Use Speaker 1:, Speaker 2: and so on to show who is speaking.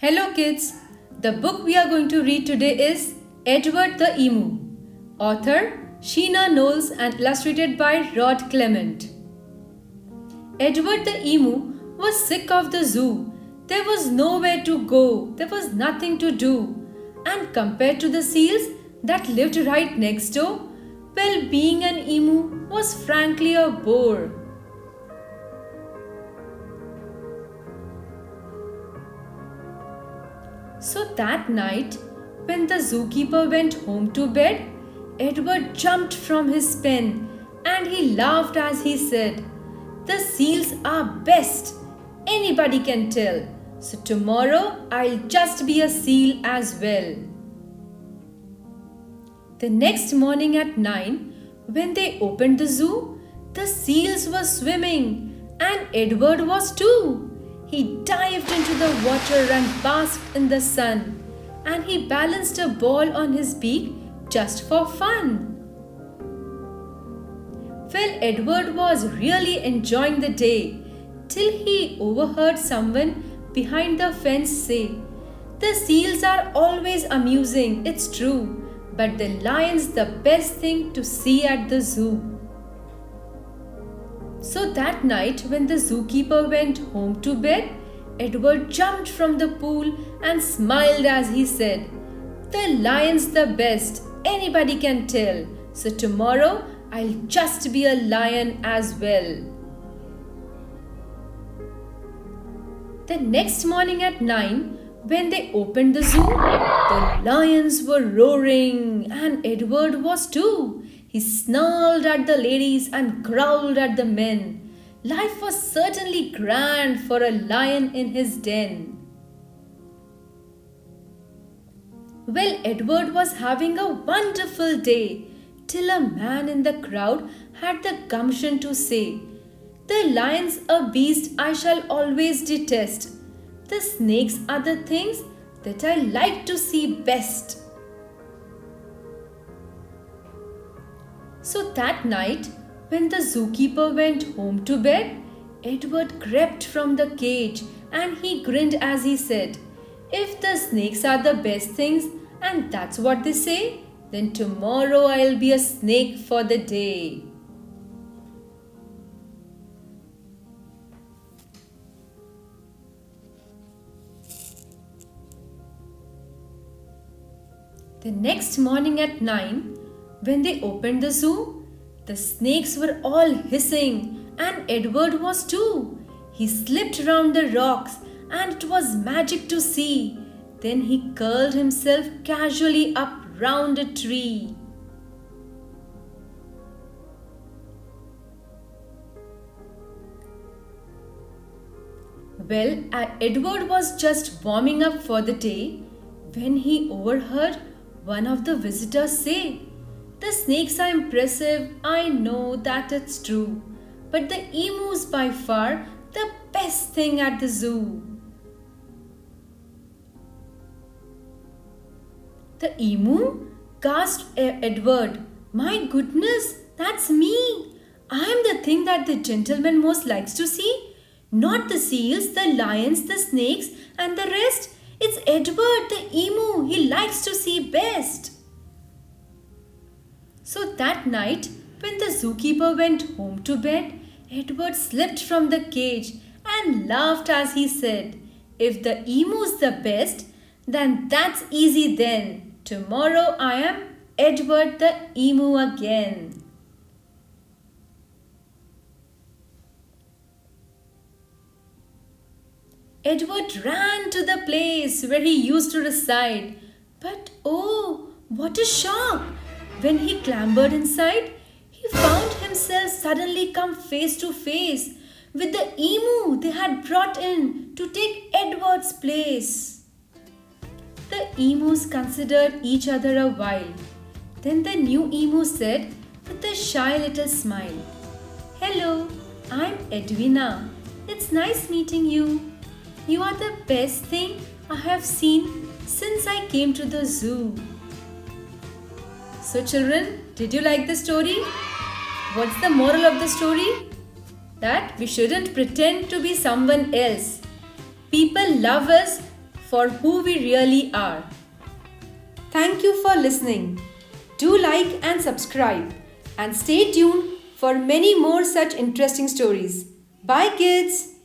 Speaker 1: Hello kids, the book we are going to read today is Edward the Emu. Author Sheena Knowles and illustrated by Rod Clement. Edward the Emu was sick of the zoo. There was nowhere to go, there was nothing to do. And compared to the seals that lived right next door, well, being an emu was frankly a bore. So that night, when the zookeeper went home to bed, Edward jumped from his pen and he laughed as he said, "The seals are best, anybody can tell. So tomorrow I'll just be a seal as well." The next morning at 9, when they opened the zoo, the seals were swimming and Edward was too. He dived into the water and basked in the sun, and he balanced a ball on his beak just for fun. Well, Edward was really enjoying the day till he overheard someone behind the fence say, "The seals are always amusing, it's true, but the lion's the best thing to see at the zoo." So that night, when the zookeeper went home to bed, Edward jumped from the pool and smiled as he said, "The lion's the best, anybody can tell. So tomorrow I'll just be a lion as well." The next morning at 9, when they opened the zoo, the lions were roaring and Edward was too. He snarled at the ladies and growled at the men. Life was certainly grand for a lion in his den. Well, Edward was having a wonderful day till a man in the crowd had the gumption to say, "The lion's a beast I shall always detest. The snakes are the things that I like to see best." So that night, when the zookeeper went home to bed, Edward crept from the cage and he grinned as he said, "If the snakes are the best things and that's what they say, then tomorrow I'll be a snake for the day." The next morning at 9, when they opened the zoo, the snakes were all hissing and Edward was too. He slipped round the rocks and it was magic to see. Then he curled himself casually up round a tree. Well, Edward was just warming up for the day when he overheard one of the visitors say, "The snakes are impressive, I know that it's true, but the emu's by far the best thing at the zoo." "The emu?" gasped Edward. "My goodness, that's me. I'm the thing that the gentleman most likes to see. Not the seals, the lions, the snakes, and the rest. It's Edward the emu he likes to see best." So that night, when the zookeeper went home to bed, Edward slipped from the cage and laughed as he said, "If the emu's the best, then that's easy then. Tomorrow I am Edward the emu again." Edward ran to the place where he used to reside. But oh, what a shock! When he clambered inside, he found himself suddenly come face to face with the emu they had brought in to take Edward's place. The emus considered each other a while. Then the new emu said with a shy little smile, "Hello, I'm Edwina. It's nice meeting you. You are the best thing I have seen since I came to the zoo." So children, did you like the story? What's the moral of the story? That we shouldn't pretend to be someone else. People love us for who we really are. Thank you for listening. Do like and subscribe and stay tuned for many more such interesting stories. Bye, kids.